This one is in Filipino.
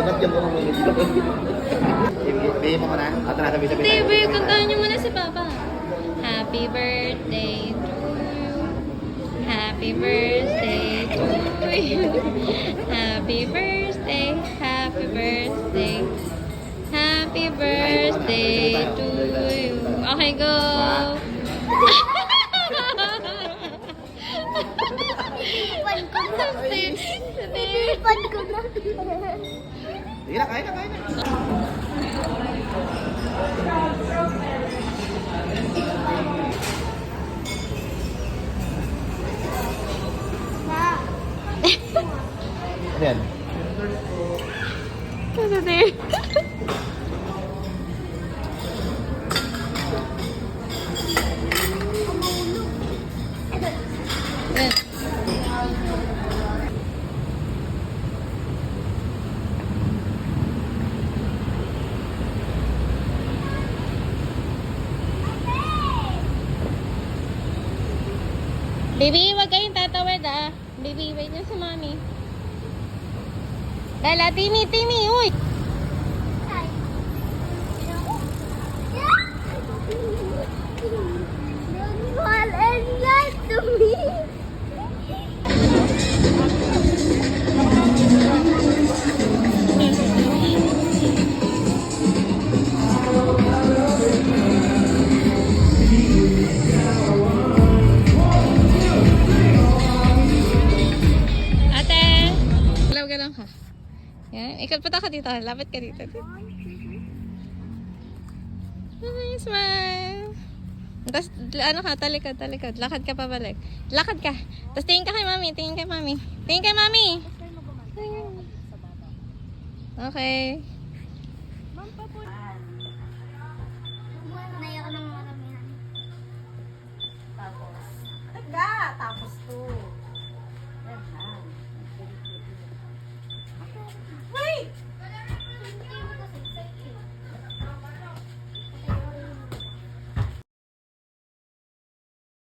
Nabyan ko naman. Bigay mo muna. At nasabi-sabi tayo. Baby, kantahan niyo muna si Papa. Happy birthday to you. Happy birthday to you. Happy birthday. Happy birthday. Happy birthday to you. Okay, go. Pinipan ko na. Pinipan ko na. Sige na, kain na, kain na. Ano yan? Ano din? Baby, wag kayong tatawid ah. Baby, wait na si mommy. Lala, Timmy, Timmy, uy! Don't fall in love to me. Ate! Galaw lang ka. Yan. Ikaw pata ka dito. Lapit ka dito. Ay, smile. Tapos, ano ka, talikod, talikod. Lakad ka pabalik. Lakad ka. Tapos tingin ka kay mami, tingin kay mami. Tingin kay mami. Okay.